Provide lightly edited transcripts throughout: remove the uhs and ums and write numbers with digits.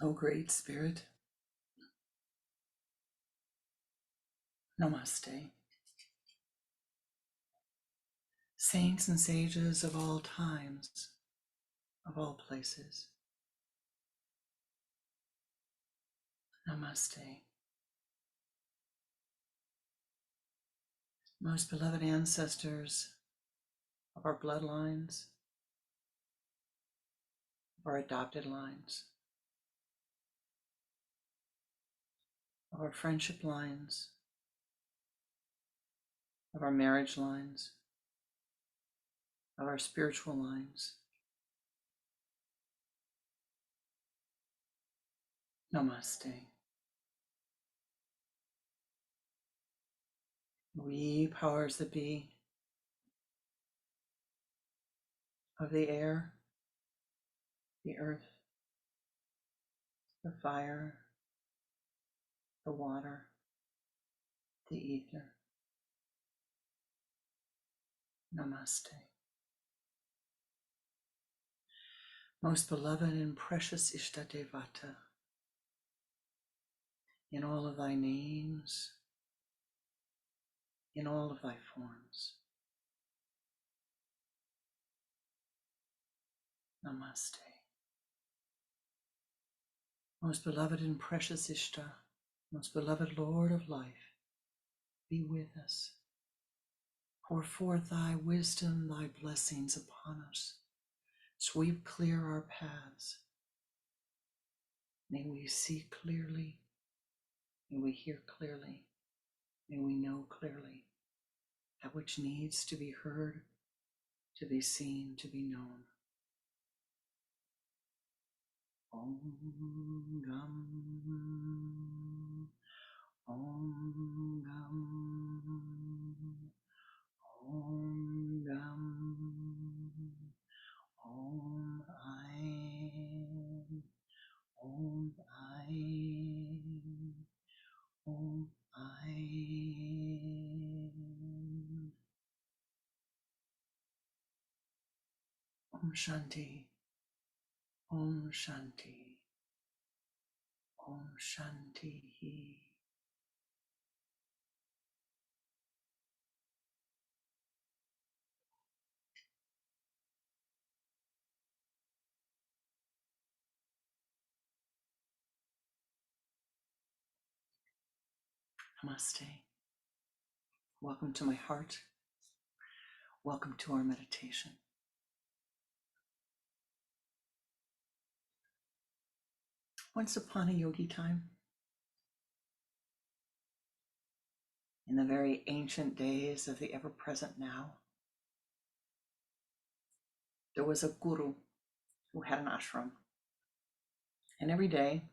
O Great Spirit, Namaste. Saints and sages of all times, of all places, Namaste. Most beloved ancestors of our bloodlines, of our adopted lines, of our friendship lines, of our marriage lines, of our spiritual lines, Namaste. We powers that be of the air, the earth, the fire, the water, the ether, Namaste. Most beloved and precious Ishtadevata, in all of thy names, in all of thy forms, Namaste. Most beloved and precious Ishta, most beloved Lord of life, be with us. Pour forth thy wisdom, thy blessings upon us. Sweep clear our paths. May we see clearly, may we hear clearly, may we know clearly that which needs to be heard, to be seen, to be known. Om Gam, Om Gam, Om Gam, Om Aim, Om Aim, Om Aim. Om Shanti, Om Shanti, Om Shanti. Namaste. Welcome to my heart. Welcome to our meditation. Once upon a yogi time, in the very ancient days of the ever-present now, there was a guru who had an ashram. And every day,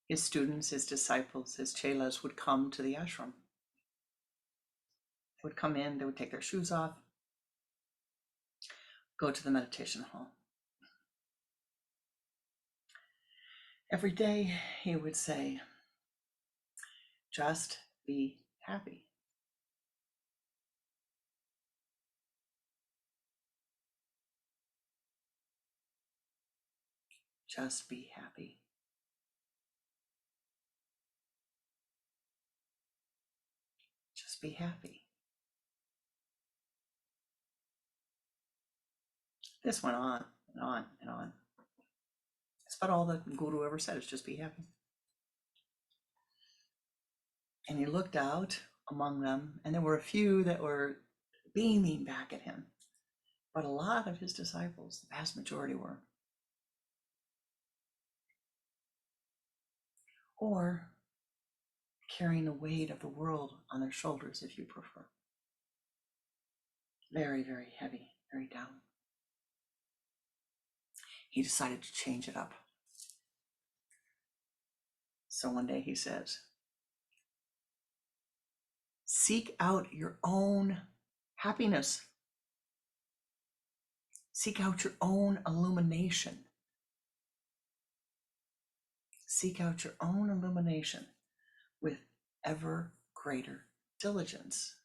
his students, his disciples, his chelas would come to the ashram. They would come in, they would take their shoes off, go to the meditation hall. Every day, he would say, just be happy. Just be happy. Just be happy. This went on and on and on. That's about all the guru ever said, is just be happy. And he looked out among them, and there were a few that were beaming back at him. But a lot of his disciples, the vast majority were. Or carrying the weight of the world on their shoulders, if you prefer. Very, very heavy, very down. He decided to change it up. So one day he says, seek out your own happiness. Seek out your own illumination. Seek out your own illumination with ever greater diligence.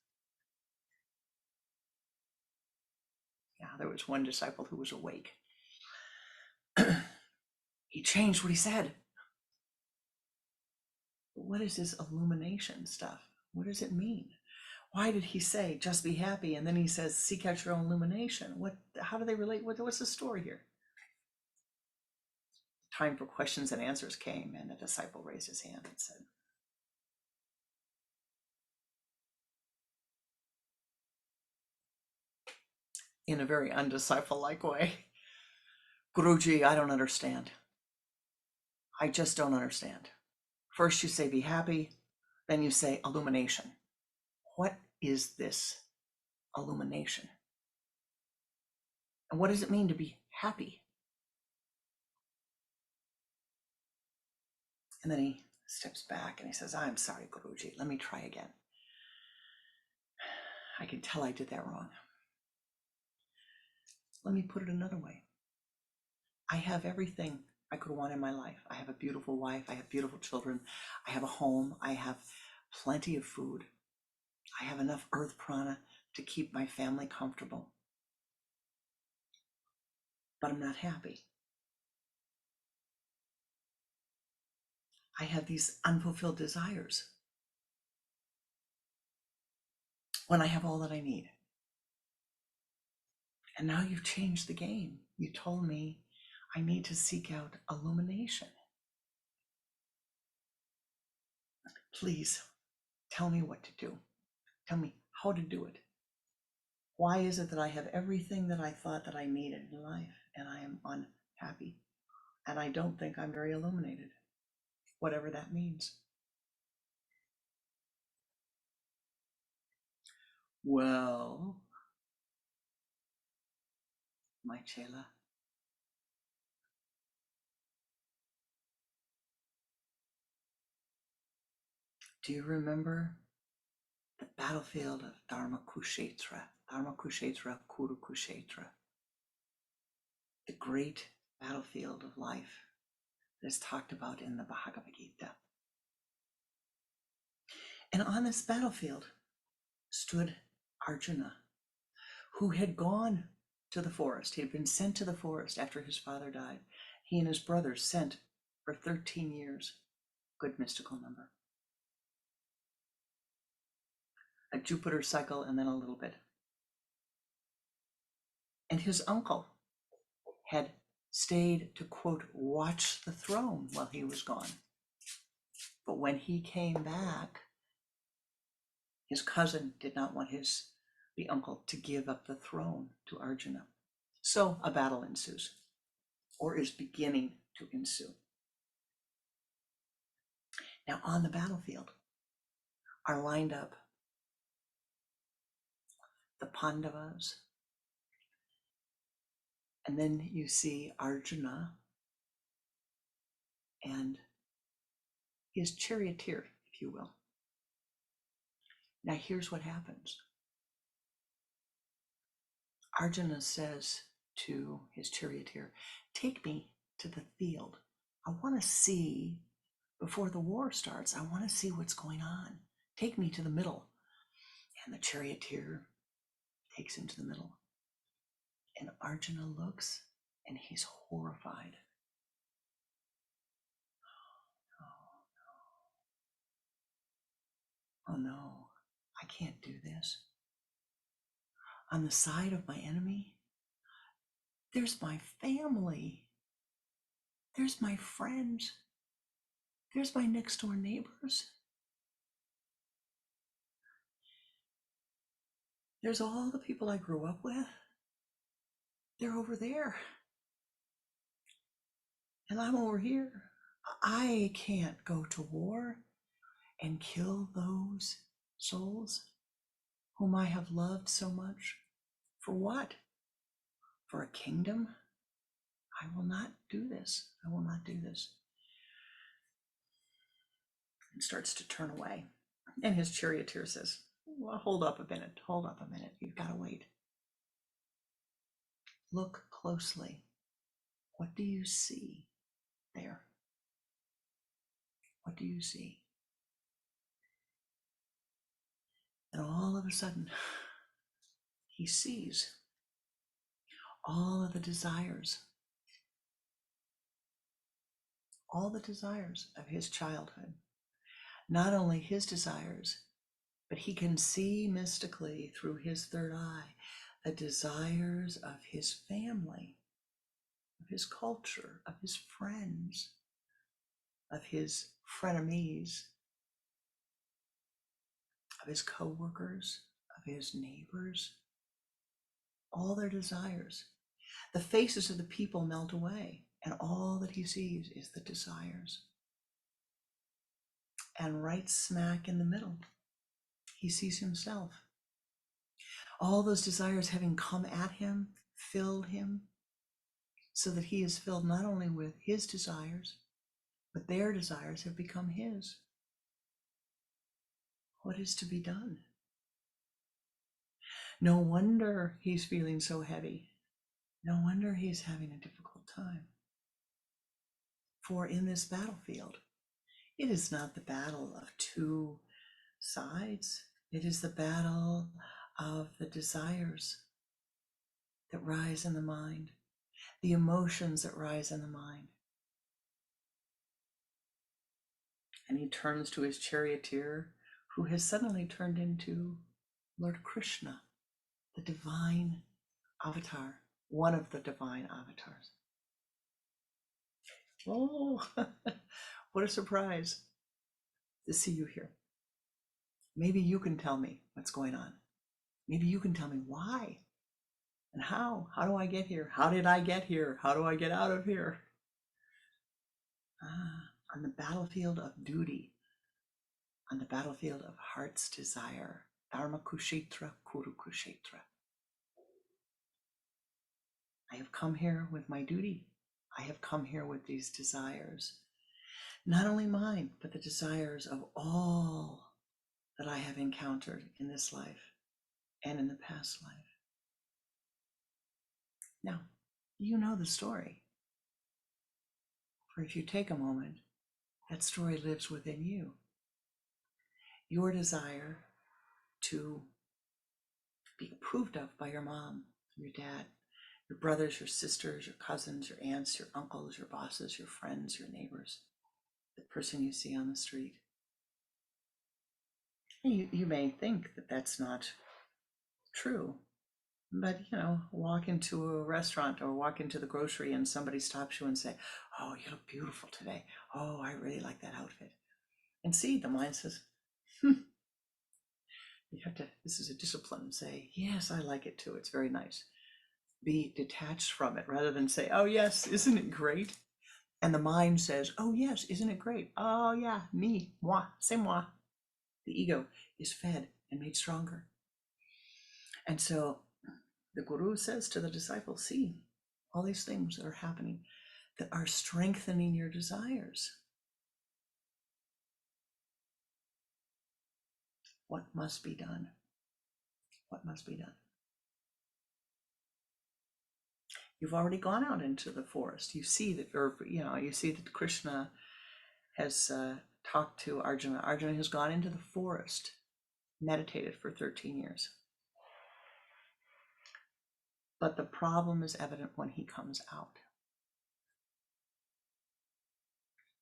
Yeah, there was one disciple who was awake. He changed what he said. What is this illumination stuff? What does it mean? Why did he say just be happy, and then he says seek out your own illumination? How do they relate? What's the story here? Time for questions and answers came, and the disciple raised his hand and said, in a very undisciple-like way, Guruji, I don't understand. I just don't understand. First you say be happy, then you say illumination. What is this illumination? And what does it mean to be happy? And then he steps back and he says, I'm sorry, Guruji, let me try again. I can tell I did that wrong. Let me put it another way. I have everything I could want in my life. I have a beautiful wife. I have beautiful children. I have a home. I have plenty of food. I have enough earth prana to keep my family comfortable. But I'm not happy. I have these unfulfilled desires when I have all that I need. And now you've changed the game. You told me I need to seek out illumination. Please tell me what to do. Tell me how to do it. Why is it that I have everything that I thought that I needed in life and I am unhappy? And I don't think I'm very illuminated, whatever that means. Well, my chela, do you remember the battlefield of Dharma Kushetra, Kuru Kushetra, the great battlefield of life that is talked about in the Bhagavad Gita? And on this battlefield stood Arjuna, who had gone to the forest. He had been sent to the forest after his father died. He and his brothers sent for 13 years. Good mystical number. A Jupiter cycle and then a little bit. And his uncle had stayed to, quote, watch the throne while he was gone. But when he came back, his cousin did not want the uncle to give up the throne to Arjuna. So a battle ensues, or is beginning to ensue. Now on the battlefield are lined up the Pandavas, and then you see Arjuna and his charioteer, if you will. Now here's what happens. Arjuna says to his charioteer, take me to the field. I want to see, before the war starts, I want to see what's going on. Take me to the middle. And the charioteer takes him to the middle. And Arjuna looks and he's horrified. Oh no, I can't do this. On the side of my enemy, There's my family. There's my friends. There's my next door neighbors. There's all the people I grew up with. They're over there. And I'm over here. I can't go to war and kill those souls whom I have loved so much. For what? For a kingdom? I will not do this. I will not do this. And starts to turn away. And his charioteer says, well, hold up a minute. Hold up a minute. You've got to wait. Look closely. What do you see there? What do you see? And all of a sudden, he sees all of the desires of his childhood. Not only his desires, but he can see mystically through his third eye the desires of his family, of his culture, of his friends, of his frenemies, of his co-workers, of his neighbors, all their desires. The faces of the people melt away, and all that he sees is the desires. And right smack in the middle, he sees himself. All those desires having come at him, filled him, so that he is filled not only with his desires, but their desires have become his. What is to be done? No wonder he's feeling so heavy. No wonder he's having a difficult time. For in this battlefield, it is not the battle of two sides. It is the battle of the desires that rise in the mind, the emotions that rise in the mind. And he turns to his charioteer, who has suddenly turned into Lord Krishna, the divine avatar, one of the divine avatars. Oh, what a surprise to see you here. Maybe you can tell me what's going on. Maybe you can tell me why and how. How do I get here? How did I get here? How do I get out of here? On the battlefield of duty, on the battlefield of heart's desire, Dharma Kushetra, Kuru Kushetra. I have come here with my duty. I have come here with these desires, not only mine, but the desires of all that I have encountered in this life and in the past life. Now, you know the story. For if you take a moment, that story lives within you. Your desire to be approved of by your mom, your dad, your brothers, your sisters, your cousins, your aunts, your uncles, your bosses, your friends, your neighbors, the person you see on the street. You may think that that's not true, but walk into a restaurant or walk into the grocery and somebody stops you and say, oh, you look beautiful today. Oh, I really like that outfit. And see, the mind says, you have to, this is a discipline, say, yes, I like it too. It's very nice. Be detached from it rather than say, oh yes, isn't it great? And the mind says, oh yes, isn't it great? Oh yeah, me, moi, c'est moi. The ego is fed and made stronger. And so the guru says to the disciple, see, all these things that are happening that are strengthening your desires. What must be done? What must be done? You've already gone out into the forest. You see that, you see that Krishna has talked to Arjuna. Arjuna has gone into the forest, meditated for 13 years. But the problem is evident when he comes out.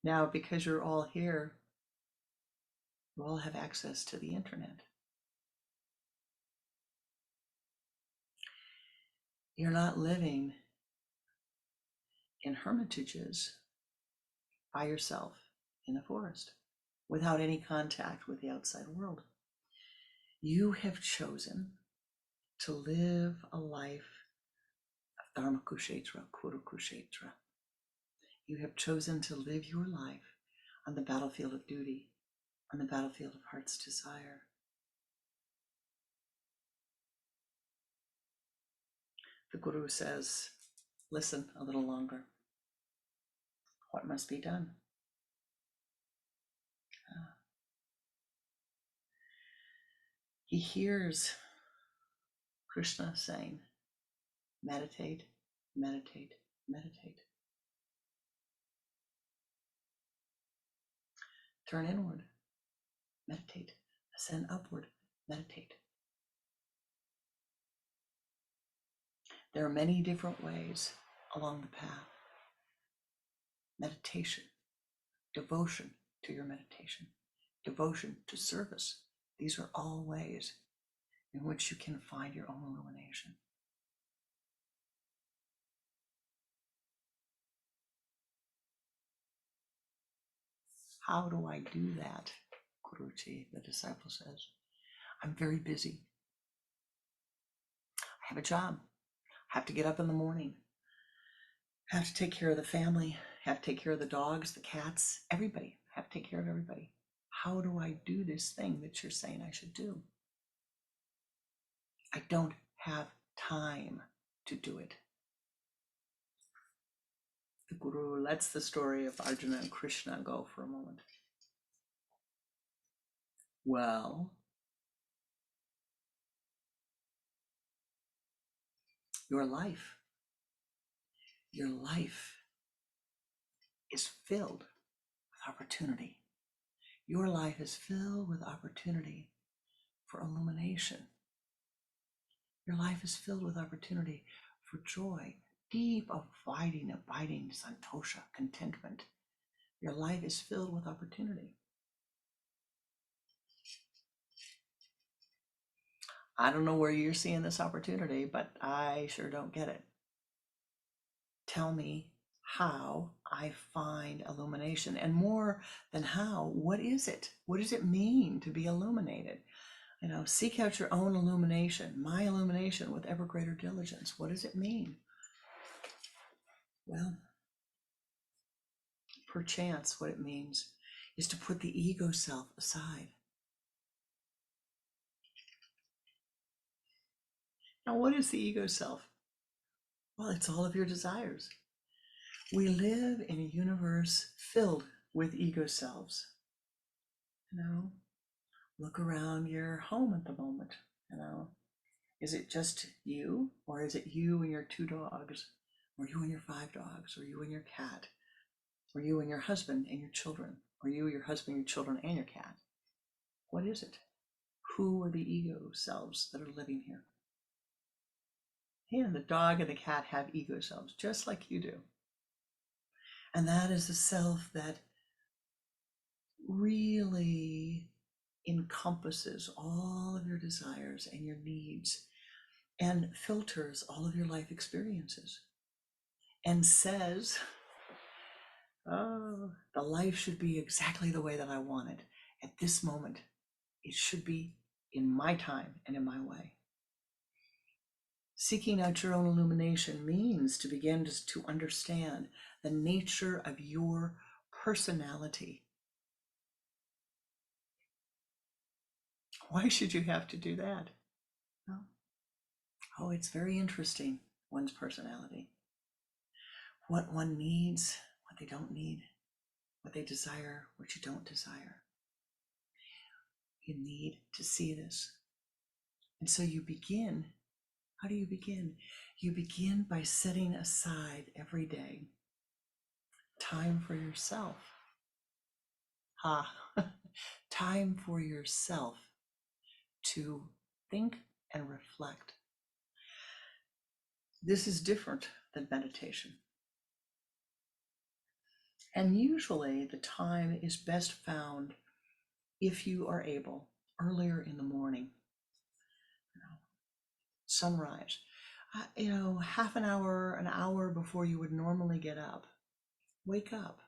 Now, because you're all here, you all have access to the internet. You're not living in hermitages by yourself in the forest without any contact with the outside world. You have chosen to live a life of dharma kushetra, kuru kushetra. You have chosen to live your life on the battlefield of duty, on the battlefield of heart's desire. The Guru says, listen a little longer. What must be done? He hears Krishna saying, meditate, meditate, meditate. Turn inward, meditate. Ascend upward, meditate. There are many different ways along the path. Meditation, devotion to your meditation, devotion to service. These are all ways in which you can find your own illumination. How do I do that? Guruji, the disciple says, I'm very busy. I have a job. I have to get up in the morning. I have to take care of the family. I have to take care of the dogs, the cats, everybody. I have to take care of everybody. How do I do this thing that you're saying I should do? I don't have time to do it. The Guru lets the story of Arjuna and Krishna go for a moment. Well, your life is filled with opportunity. Your life is filled with opportunity for illumination. Your life is filled with opportunity for joy, deep, abiding santosha, contentment. Your life is filled with opportunity. I don't know where you're seeing this opportunity, but I sure don't get it. Tell me how I find illumination, and more than how, what is it? What does it mean to be illuminated? Seek out your own illumination, my illumination with ever greater diligence. What does it mean? Well, perchance what it means is to put the ego self aside. Now, what is the ego self? Well, it's all of your desires. We live in a universe filled with ego selves. Look around your home at the moment. Is it just you, or is it you and your 2 dogs, or you and your 5 dogs, or you and your cat, or you and your husband and your children, or you, your husband, your children, and your cat? What is it? Who are the ego selves that are living here? And the dog and the cat have ego selves, just like you do. And that is the self that really encompasses all of your desires and your needs and filters all of your life experiences and says, oh, the life should be exactly the way that I want it. At this moment, it should be in my time and in my way. Seeking out your own illumination means to begin to understand the nature of your personality. Why should you have to do that? Oh, it's very interesting, one's personality. What one needs, what they don't need, what they desire, what you don't desire. You need to see this. And so you begin. How do you begin? You begin by setting aside every day time for yourself. Time for yourself to think and reflect. This is different than meditation. And usually the time is best found, if you are able, earlier in the morning. Sunrise. half an hour before you would normally get up, wake up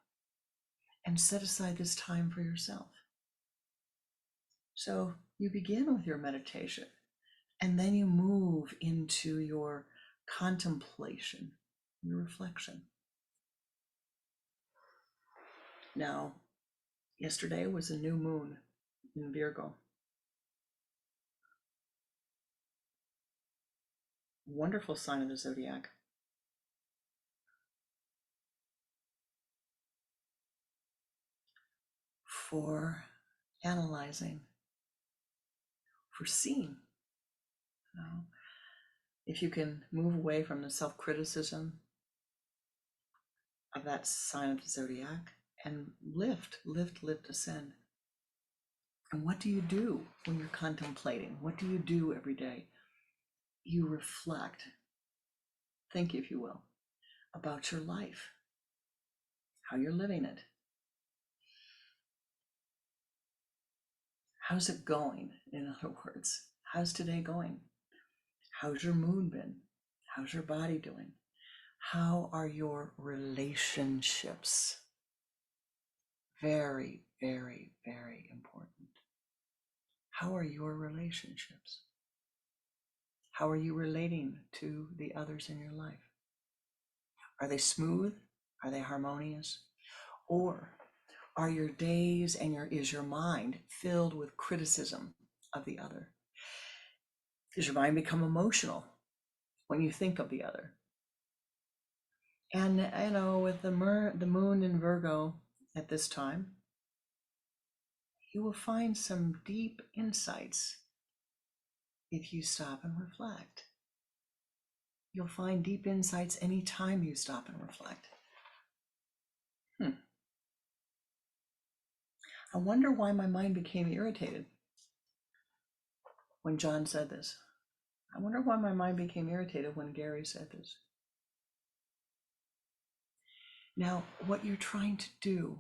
and set aside this time for yourself. So you begin with your meditation, and then you move into your contemplation, your reflection. Now, yesterday was a new moon in Virgo. Wonderful sign of the zodiac. For analyzing, for seeing. If you can move away from the self-criticism of that sign of the zodiac and lift, ascend. And what do you do when you're contemplating? What do you do every day? You reflect, think, if you will, about your life, how you're living it. How's it going? In other words, how's today going? How's your mood been? How's your body doing? How are your relationships? Very, very, very important. How are your relationships? How are you relating to the others in your life? Are they smooth? Are they harmonious? Or are your days and is your mind filled with criticism of the other? Does your mind become emotional when you think of the other? And with the moon in Virgo at this time, you will find some deep insights if you stop and reflect. You'll find deep insights anytime you stop and reflect. I wonder why my mind became irritated when John said this. I wonder why my mind became irritated when Gary said this. Now, what you're trying to do,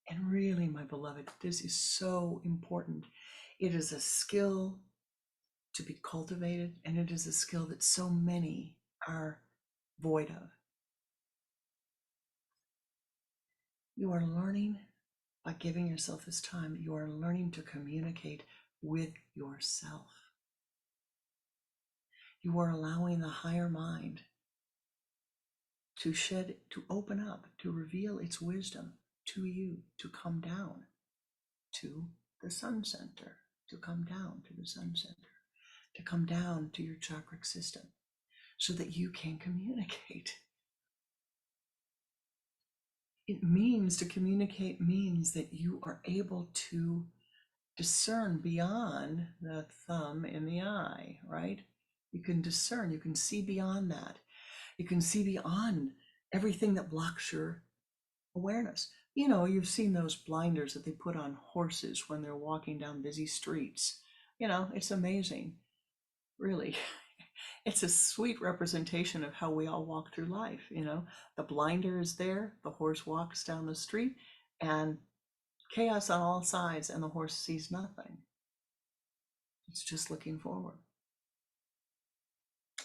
and really, my beloved, this is so important. It is a skill to be cultivated, and it is a skill that so many are void of. You are learning, by giving yourself this time, you are learning to communicate with yourself. You are allowing the higher mind to open up, to reveal its wisdom to you, to come down to the sun center, to come down to the sun center, to come down to your chakra system so that you can communicate. It means to communicate means that you are able to discern beyond the thumb in the eye, right? You can discern, you can see beyond that. You can see beyond everything that blocks your awareness. You've seen those blinders that they put on horses when they're walking down busy streets. It's amazing. Really. It's a sweet representation of how we all walk through life. The blinder is there, the horse walks down the street, and chaos on all sides, and the horse sees nothing. It's just looking forward.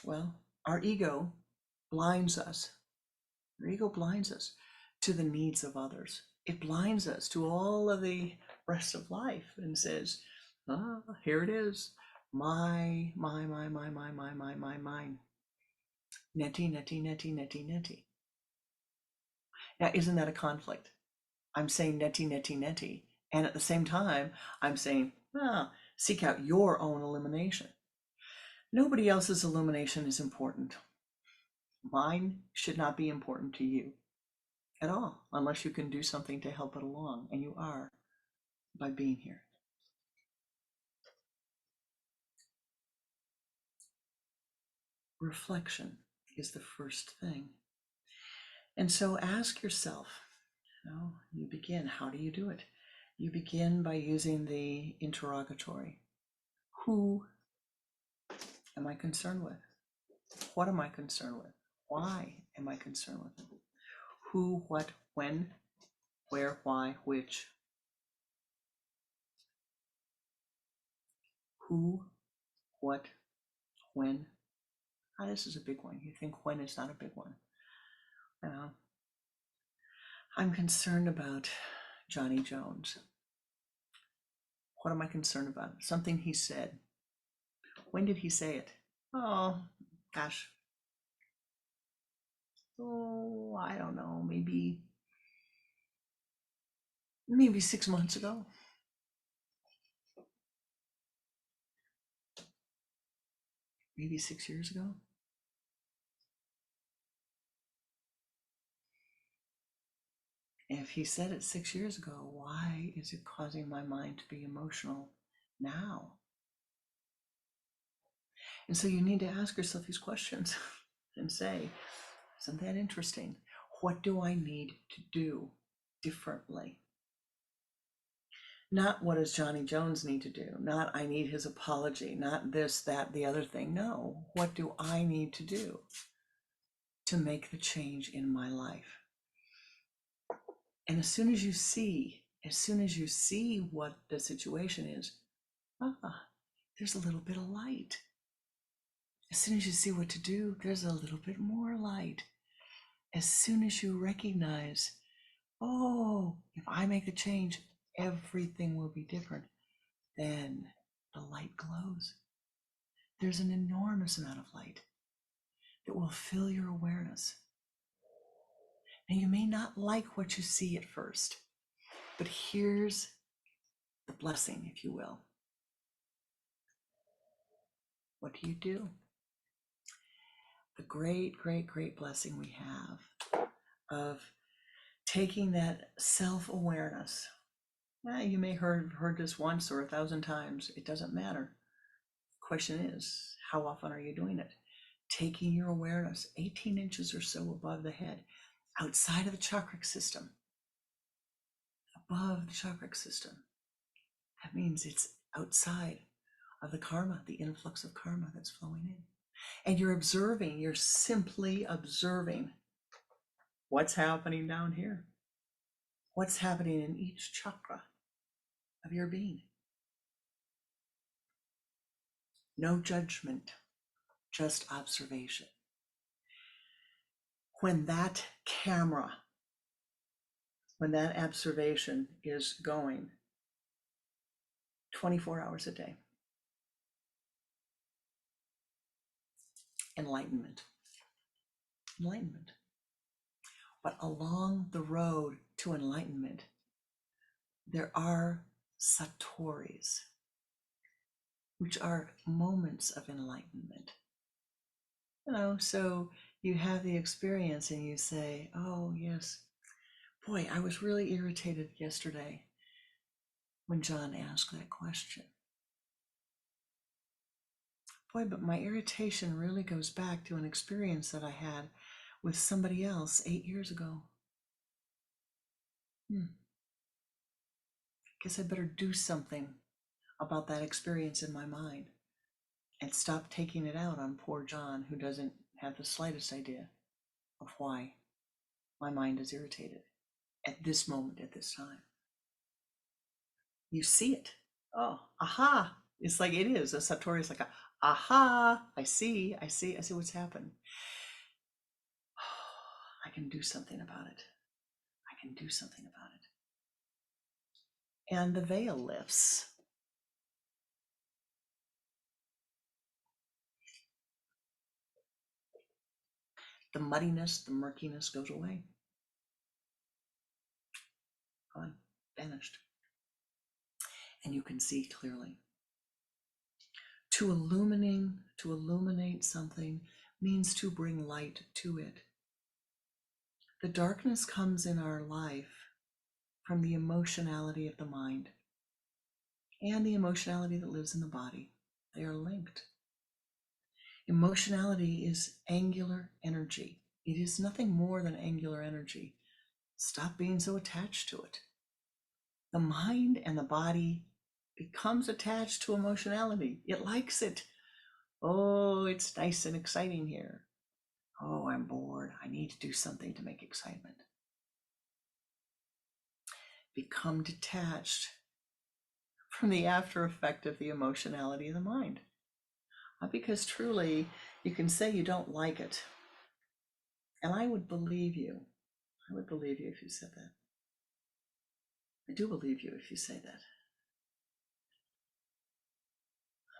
Well, our ego blinds us. Our ego blinds us to the needs of others. It blinds us to all of the rest of life and says, here it is. Mine. Neti. Now, isn't that a conflict? I'm saying neti. And at the same time, I'm saying, seek out your own illumination. Nobody else's illumination is important. Mine should not be important to you at all, unless you can do something to help it along, and you are by being here. Reflection is the first thing. And so ask yourself, you begin, how do you do it? You begin by using the interrogatory. Who am I concerned with? What am I concerned with? Why am I concerned with it? Who, what, when, where, why, which? Who, what, when, this is a big one. You think when is not a big one. I'm concerned about Johnny Jones. What am I concerned about? Something he said. When did he say it? Oh, gosh. Oh, I don't know. Maybe 6 months ago. Maybe 6 years ago. If he said it 6 years ago, why is it causing my mind to be emotional now? And so you need to ask yourself these questions and say, isn't that interesting? What do I need to do differently? Not what does Johnny Jones need to do? Not I need his apology, not this, that, the other thing. No, what do I need to do to make the change in my life? And as soon as you see what the situation is, there's a little bit of light. As soon as you see what to do, there's a little bit more light. As soon as you recognize, oh, if I make the change, everything will be different, then the light glows. There's an enormous amount of light that will fill your awareness. And you may not like what you see at first, but here's the blessing, if you will. What do? The great, great, great blessing we have of taking that self-awareness. You may have heard this once or 1,000 times. It doesn't matter. The question is, how often are you doing it? Taking your awareness 18 inches or so above the head, outside of the chakra system, above the chakra system. That means it's outside of the karma, the influx of karma that's flowing in. And you're simply observing what's happening down here. What's happening in each chakra of your being. No judgment, just observation. When that camera, when that observation is going 24 hours a day, enlightenment. But along the road to enlightenment, there are satori's, which are moments of enlightenment. So you have the experience and you say, oh yes, boy, I was really irritated yesterday when John asked that question. Boy, but my irritation really goes back to an experience that I had with somebody else 8 years ago. Guess I better do something about that experience in my mind and stop taking it out on poor John, who doesn't have the slightest idea of why my mind is irritated at this moment, at this time. You see it. Oh, aha. It's like it is. A satori is like, aha, I see what's happened. I can do something about it. And the veil lifts. The muddiness, the murkiness goes away. Gone, vanished. And you can see clearly. To illuminate something means to bring light to it. The darkness comes in our life from the emotionality of the mind and the emotionality that lives in the body. They are linked. Emotionality is angular energy. It is nothing more than angular energy. Stop being so attached to it. The mind and the body becomes attached to emotionality. It likes it. Oh, it's nice and exciting here. Oh, I'm bored. I need to do something to make excitement. Become detached from the after effect of the emotionality of the mind. Because truly, you can say you don't like it. And I would believe you. I would believe you if you said that. I do believe you if you say that.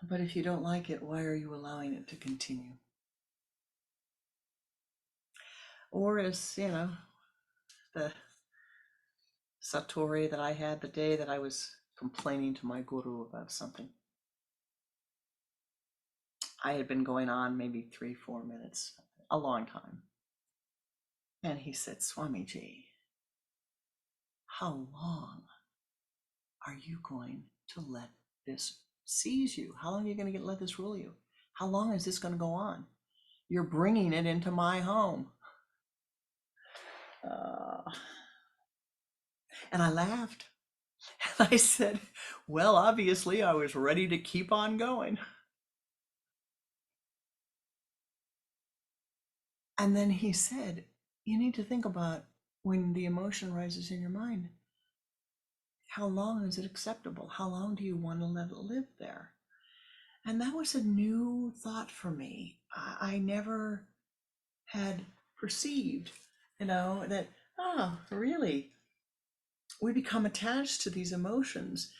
But if you don't like it, why are you allowing it to continue? Or as, the satori that I had the day that I was complaining to my guru about something. I had been going on maybe 3-4 minutes, a long time. And he said, Swamiji, how long are you going to let this seize you? How long are you going to let this rule you? How long is this going to go on? You're bringing it into my home. And I laughed. And I said, well, obviously I was ready to keep on going. And then he said, you need to think about when the emotion rises in your mind, how long is it acceptable? How long do you want to let it live there? And that was a new thought for me. I never had perceived, that, really, we become attached to these emotions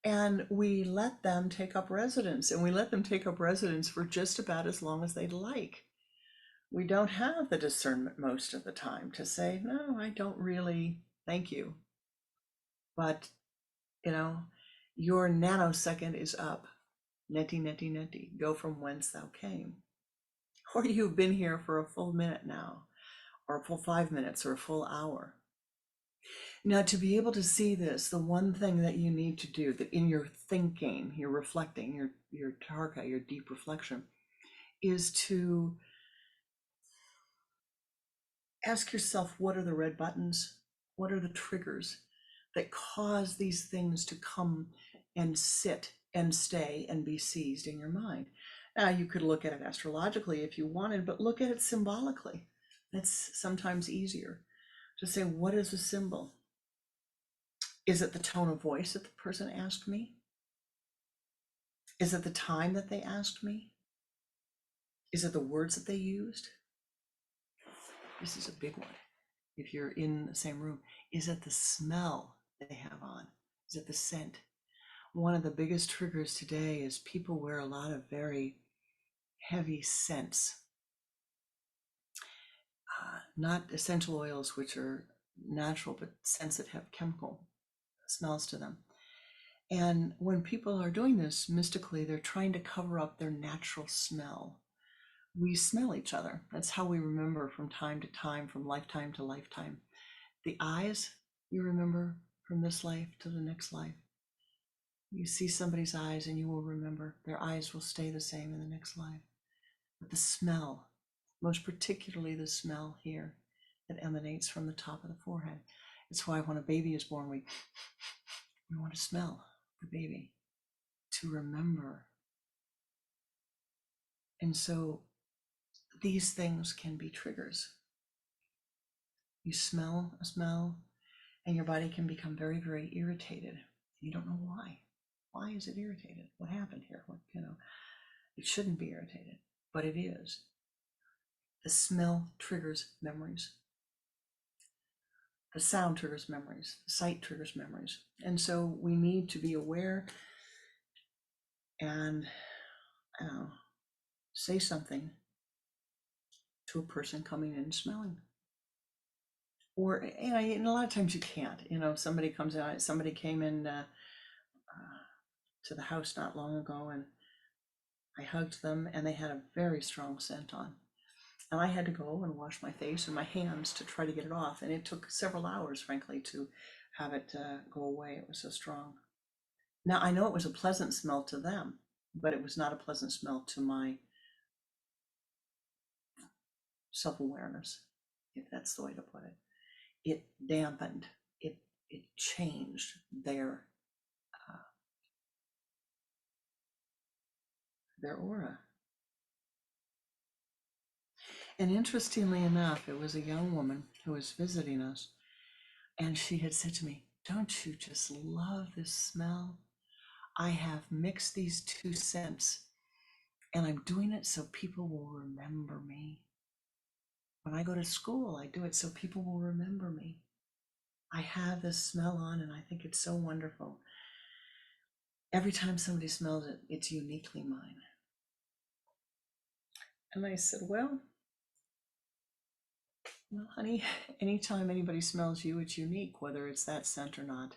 and we let them take up residence, and we let them take up residence for just about as long as they'd like. We don't have the discernment most of the time to say, no, I don't really, thank you. But, your nanosecond is up. Neti, neti, neti. Go from whence thou came. Or you've been here for a full minute now, or a full 5 minutes, or a full hour. Now, to be able to see this, the one thing that you need to do, that in your thinking, your reflecting, your tarka, your deep reflection, is to ask yourself, what are the red buttons? What are the triggers that cause these things to come and sit and stay and be seized in your mind? Now, you could look at it astrologically if you wanted, but look at it symbolically. It's sometimes easier to say, what is a symbol? Is it the tone of voice that the person asked me? Is it the time that they asked me? Is it the words that they used? This is a big one. If you're in the same room, is it the smell they have on? Is it the scent? One of the biggest triggers today is people wear a lot of very heavy scents, not essential oils, which are natural, but scents that have chemical smells to them. And when people are doing this mystically, they're trying to cover up their natural smell. We smell each other. That's how we remember from time to time, from lifetime to lifetime. The eyes, you remember from this life to the next life. You see somebody's eyes and you will remember. Their eyes will stay the same in the next life. But the smell, most particularly the smell here that emanates from the top of the forehead. It's why when a baby is born, we want to smell the baby to remember. And so these things can be triggers. You smell a smell and your body can become very, very irritated. You don't know why. Why is it irritated? What happened here? It shouldn't be irritated, but it is. The smell triggers memories. The sound triggers memories. The sight triggers memories. And so we need to be aware and say something to a person coming in and smelling. Or, and a lot of times you can't. Somebody comes out, somebody came in to the house not long ago, and I hugged them, and they had a very strong scent on. And I had to go and wash my face and my hands to try to get it off. And it took several hours, frankly, to have it go away. It was so strong. Now, I know it was a pleasant smell to them, but it was not a pleasant smell to my self-awareness, if that's the way to put it. It dampened, it changed their aura. And interestingly enough, it was a young woman who was visiting us, and she had said to me, don't you just love this smell? I have mixed these two scents And I'm doing it so people will remember me. When I go to school, I do it so people will remember me. I have this smell on and I think it's so wonderful. Every time somebody smells it, it's uniquely mine. And I said, well, honey, anytime anybody smells you, it's unique, whether it's that scent or not.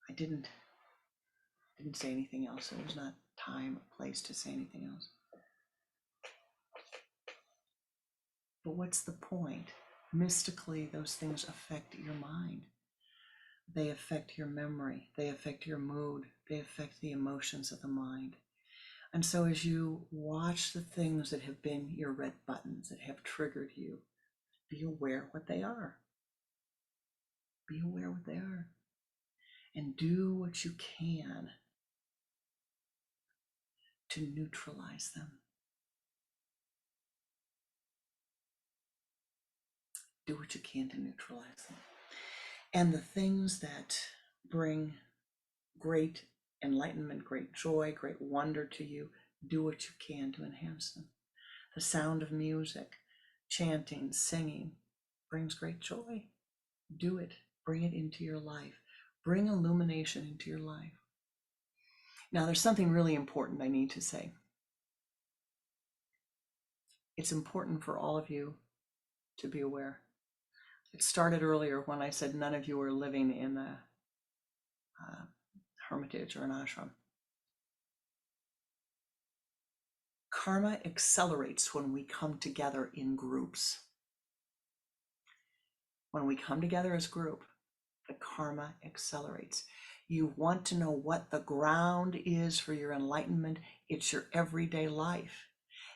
I didn't say anything else. There was not time or place to say anything else. But what's the point? Mystically, those things affect your mind. They affect your memory. They affect your mood. They affect the emotions of the mind. And so as you watch the things that have been your red buttons that have triggered you, be aware what they are. Be aware what they are. And do what you can to neutralize them. Do what you can to neutralize them. And the things that bring great enlightenment, great joy, great wonder to you, do what you can to enhance them. The sound of music, chanting, singing brings great joy. Do it. Bring it into your life. Bring illumination into your life. Now, there's something really important I need to say. It's important for all of you to be aware. It started earlier when I said none of you are living in a hermitage or an ashram. Karma accelerates when we come together in groups. When we come together as a group, the karma accelerates. You want to know what the ground is for your enlightenment. It's your everyday life.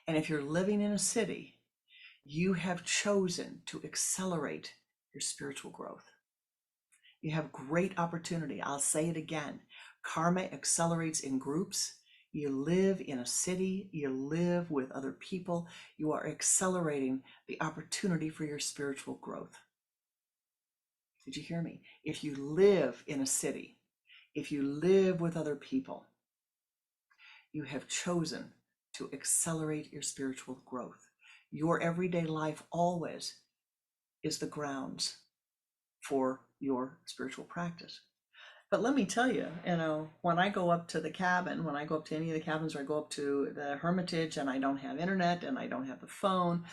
And if you're living in a city, you have chosen to accelerate your spiritual growth. You have great opportunity. I'll say it again. Karma accelerates in groups. You live in a city. You live with other people. You are accelerating the opportunity for your spiritual growth. Did you hear me? If you live in a city, if you live with other people, you have chosen to accelerate your spiritual growth. Your everyday life always is the grounds for your spiritual practice. But let me tell you, when I go up to the cabin, when I go up to any of the cabins, or I go up to the hermitage and I don't have internet and I don't have the phone,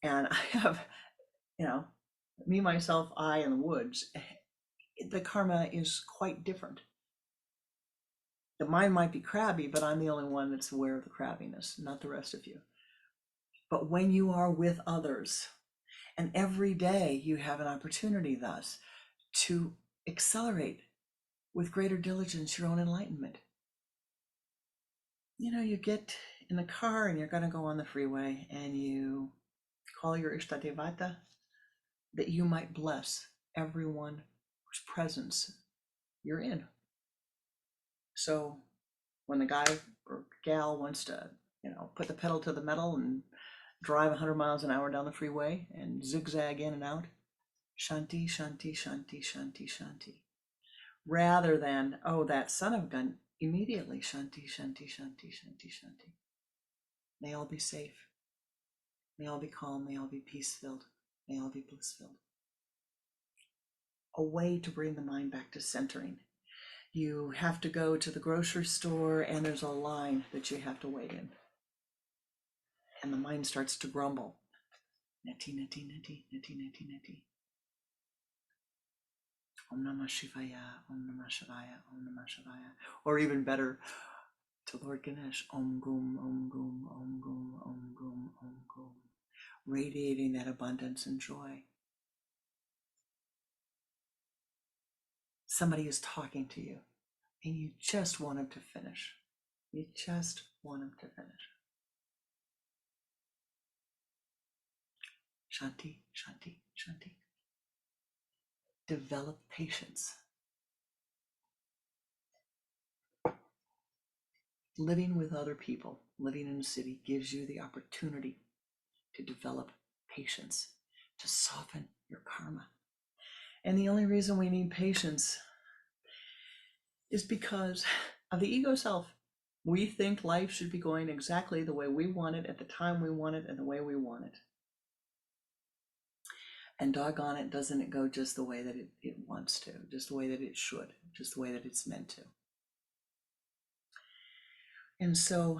and I have, me, myself, I in the woods, the karma is quite different. The mind might be crabby, but I'm the only one that's aware of the crabbiness, not the rest of you. But when you are with others, and every day you have an opportunity thus to accelerate with greater diligence your own enlightenment. You get in the car and you're going to go on the freeway and you call your Ishtadevata that you might bless everyone whose presence you're in. So when the guy or gal wants to, put the pedal to the metal and drive 100 miles an hour down the freeway and zigzag in and out, Shanti, Shanti, Shanti, Shanti, Shanti. Rather than, oh, that son of a gun, immediately, Shanti, Shanti, Shanti, Shanti, Shanti. May all be safe. May all be calm. May all be peace-filled. May all be bliss-filled. A way to bring the mind back to centering. You have to go to the grocery store and there's a line that you have to wait in. And the mind starts to grumble. Neti, neti, neti, neti, neti, neti. Om Namah Shivaya, Om Namah Shivaya, Om Namah Shivaya. Or even better, to Lord Ganesh, Om Gum, Om Gum, Om Gum, Om Gum, Om Gum. Radiating that abundance and joy. Somebody is talking to you and you just want him to finish. You just want him to finish. Shanti, Shanti, Shanti. Develop patience. Living with other people, living in a city gives you the opportunity to develop patience, to soften your karma. And the only reason we need patience is because of the ego self. We think life should be going exactly the way we want it, at the time we want it, and the way we want it. And doggone it, doesn't it go just the way that it wants to, just the way that it should, just the way that it's meant to. And so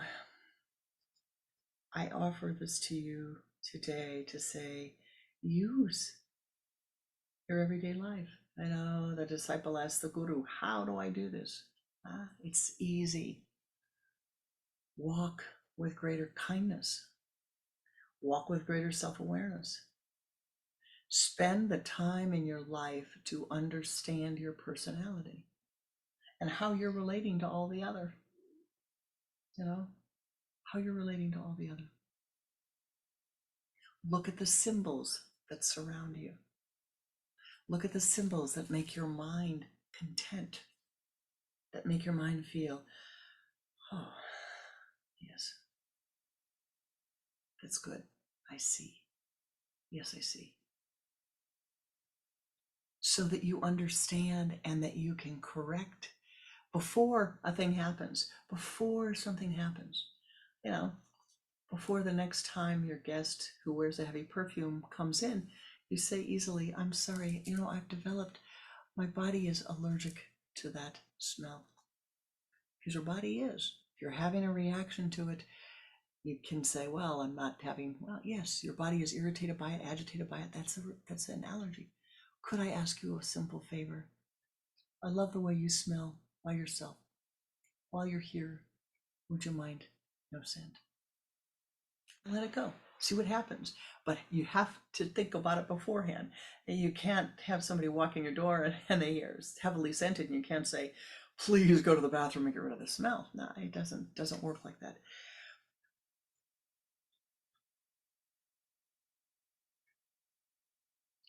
I offer this to you today to say, use your everyday life. I know the disciple asked the Guru, how do I do this? It's easy. Walk with greater kindness. Walk with greater self-awareness. Spend the time in your life to understand your personality and how you're relating to all the other. How you're relating to all the other. Look at the symbols that surround you. Look at the symbols that make your mind content, that make your mind feel, oh, yes, that's good. I see. Yes, I see. So that you understand and that you can correct before a thing happens, before something happens. Before the next time your guest who wears a heavy perfume comes in, you say easily, I'm sorry, I've developed, my body is allergic to that smell. Because your body is. If you're having a reaction to it, you can say, well, I'm not having, well, yes, your body is irritated by it, agitated by it. That's an allergy. Could I ask you a simple favor? I love the way you smell by yourself. While you're here, would you mind? No scent. Let it go. See what happens. But you have to think about it beforehand. And you can't have somebody walking your door and they are heavily scented and you can't say, please go to the bathroom and get rid of the smell. No, it doesn't work like that.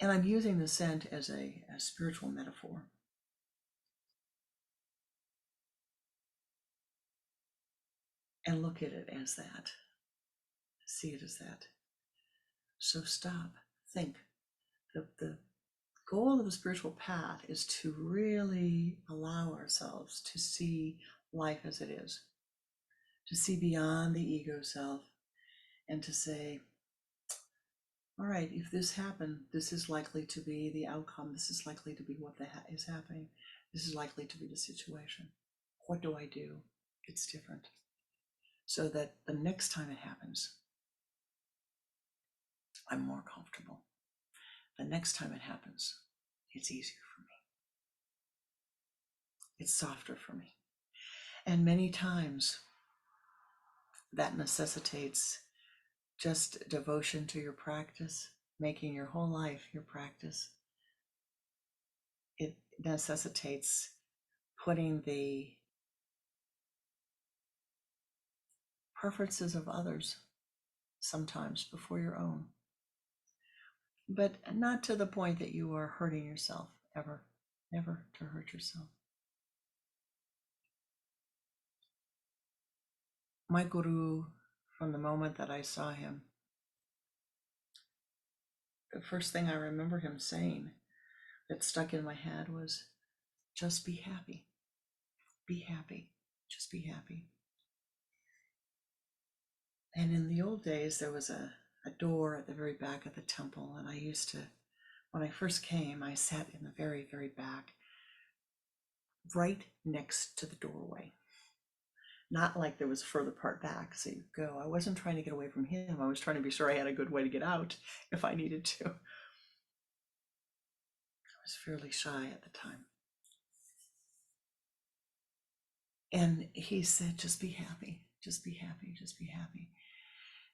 And I'm using the scent as a spiritual metaphor. And look at it as that. See it as that. So stop, think. The goal of the spiritual path is to really allow ourselves to see life as it is, to see beyond the ego self, and to say, all right, if this happened, this is likely to be the outcome. This is likely to be what is happening. This is likely to be the situation. What do I do? It's different. So that the next time it happens, I'm more comfortable. The next time it happens, it's easier for me. It's softer for me. And many times that necessitates just devotion to your practice, making your whole life your practice. It necessitates putting the preferences of others sometimes before your own, but not to the point that you are hurting yourself ever, never to hurt yourself. My guru, from the moment that I saw him, the first thing I remember him saying that stuck in my head was, just be happy. Be happy. Just be happy. And in the old days, there was a door at the very back of the temple. And I used to, when I first came, I sat in the very, very back, right next to the doorway. Not like there was a further part back, so you go. I wasn't trying to get away from him. I was trying to be sure I had a good way to get out if I needed to. I was fairly shy at the time. And he said, just be happy, just be happy, just be happy.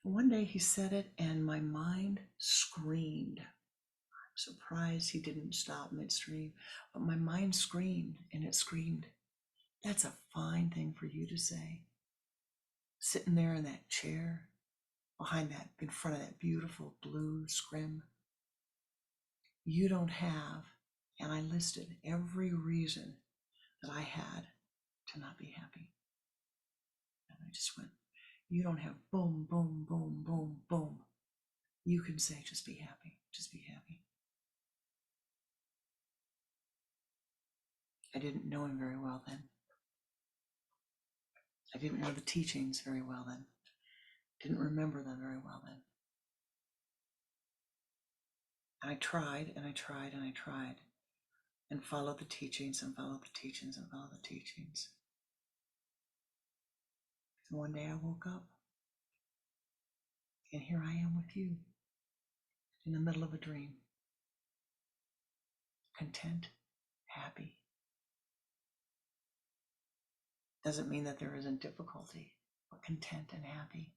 And one day he said it and my mind screamed. I'm surprised he didn't stop midstream, but my mind screamed, and it screamed, that's a fine thing for you to say. Sitting there in that chair, behind that, in front of that beautiful blue scrim. You don't have, and I listed every reason that I had to not be happy. And I just went, you don't have boom, boom, boom, boom, boom. You can say, just be happy, just be happy. I didn't know him very well then. I didn't know the teachings very well then. Didn't remember them very well then. And I tried and I tried and I tried and followed the teachings and followed the teachings and followed the teachings. And one day I woke up and here I am with you in the middle of a dream. Content, happy. Doesn't mean that there isn't difficulty, but content and happy.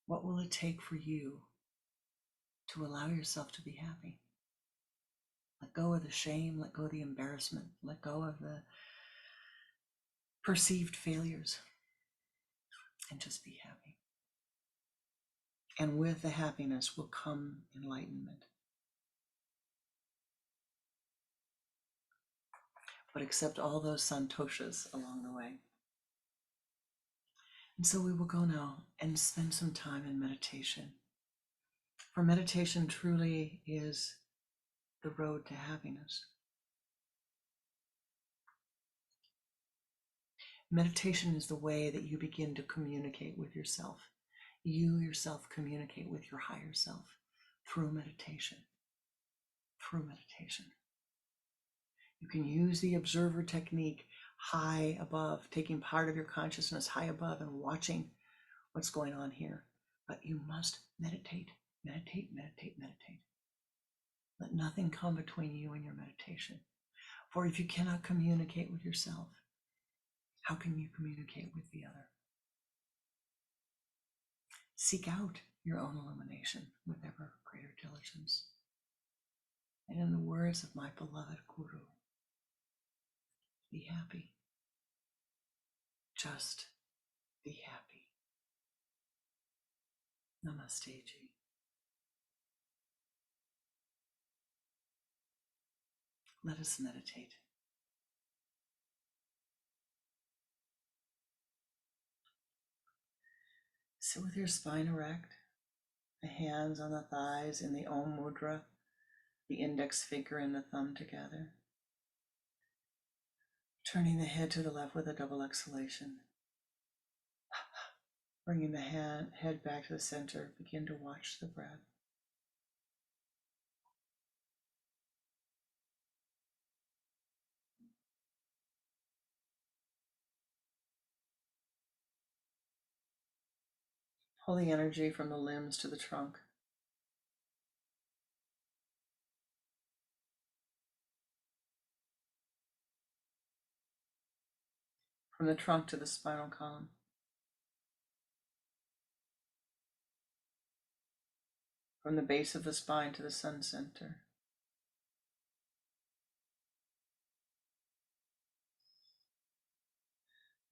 What will it take for you to allow yourself to be happy? Let go of the shame, let go of the embarrassment, let go of the perceived failures, and just be happy. And with the happiness will come enlightenment. But accept all those santoshas along the way. And so we will go now and spend some time in meditation. For meditation truly is the road to happiness. Meditation is the way that you begin to communicate with yourself. You yourself communicate with your higher self through meditation. Through meditation. You can use the observer technique high above, taking part of your consciousness high above and watching what's going on here. But you must meditate, meditate, meditate, meditate. Let nothing come between you and your meditation. For if you cannot communicate with yourself, how can you communicate with the other? Seek out your own illumination with ever greater diligence. And in the words of my beloved Guru, be happy. Just be happy. Namaste, Ji. Let us meditate. Sit with your spine erect, the hands on the thighs in the Om Mudra, the index finger and the thumb together. Turning the head to the left with a double exhalation. Bringing the head back to the center, begin to watch the breath. Pull the energy from the limbs to the trunk. From the trunk to the spinal column. From the base of the spine to the sun center.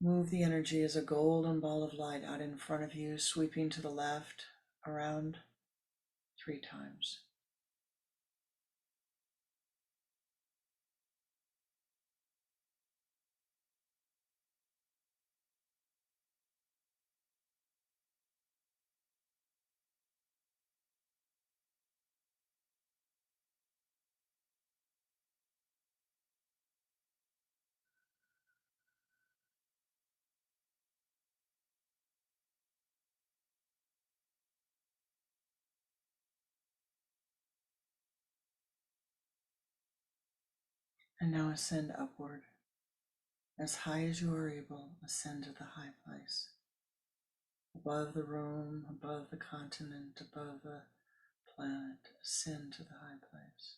Move the energy as a golden ball of light out in front of you, sweeping to the left, around 3 times. And now ascend upward. As high as you are able, ascend to the high place. Above the room, above the continent, above the planet, ascend to the high place.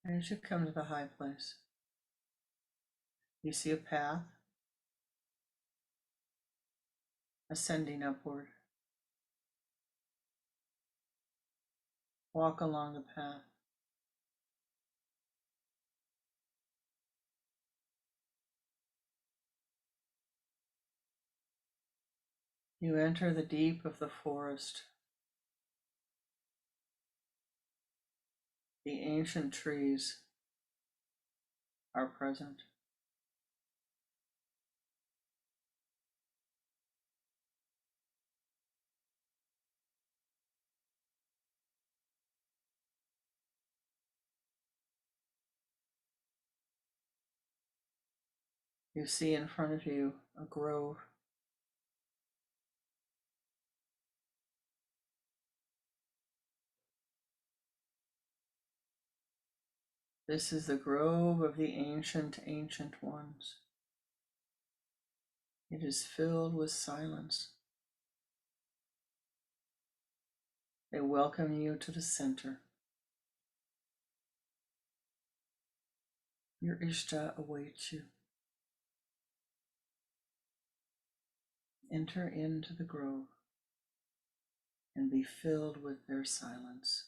And as you come to the high place, you see a path ascending upward. Walk along the path. You enter the deep of the forest. The ancient trees are present. You see in front of you a grove. This is the grove of the ancient ones. It is filled with silence. They welcome you to the center. Your Ishta awaits you. Enter into the grove and be filled with their silence.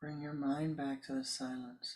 Bring your mind back to the silence.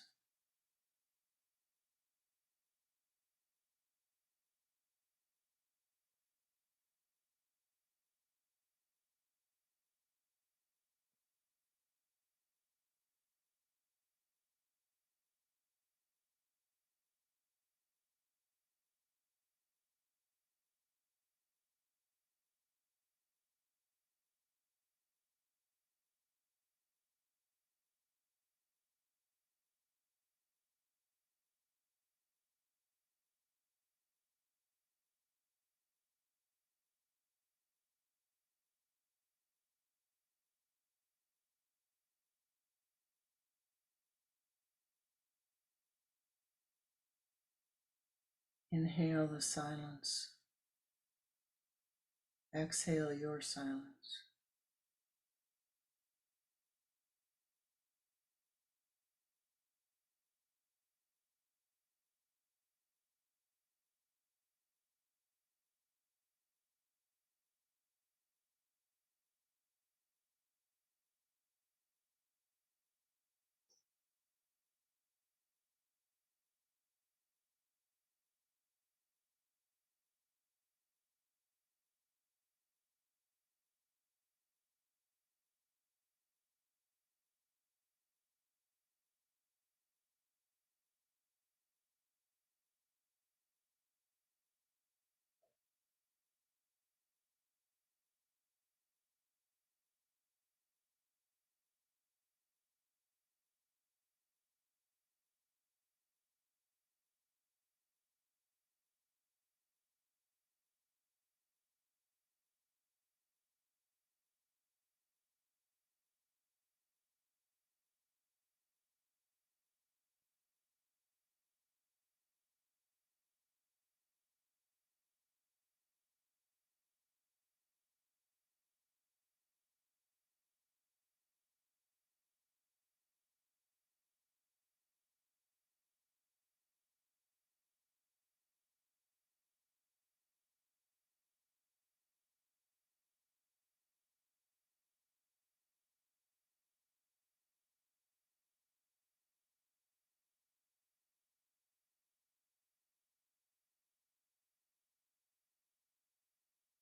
Inhale the silence. Exhale your silence.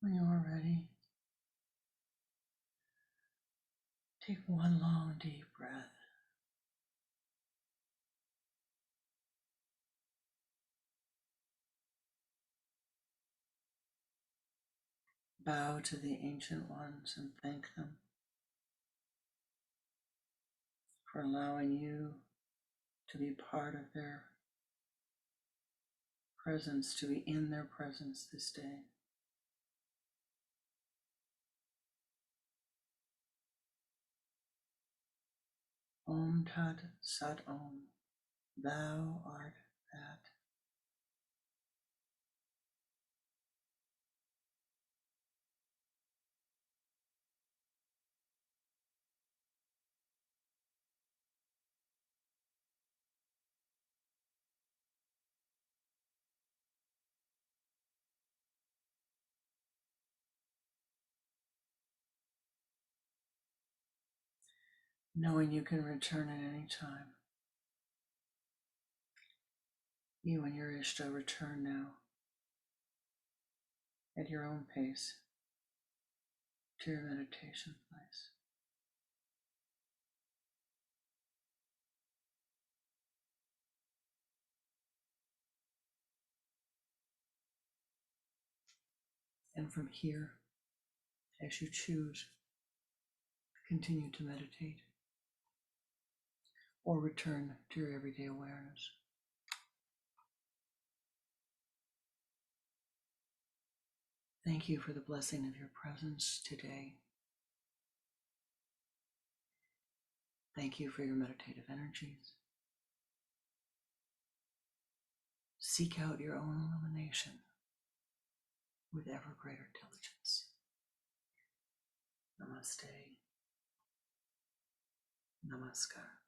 When you are ready, take one long deep breath. Bow to the ancient ones and thank them for allowing you to be part of their presence, to be in their presence this day. Om Tat Sat Om, thou art that. Knowing you can return at any time. You and your Ishta return now at your own pace to your meditation place. And from here, as you choose, continue to meditate or return to your everyday awareness. Thank you for the blessing of your presence today. Thank you for your meditative energies. Seek out your own illumination with ever greater diligence. Namaste. Namaskar.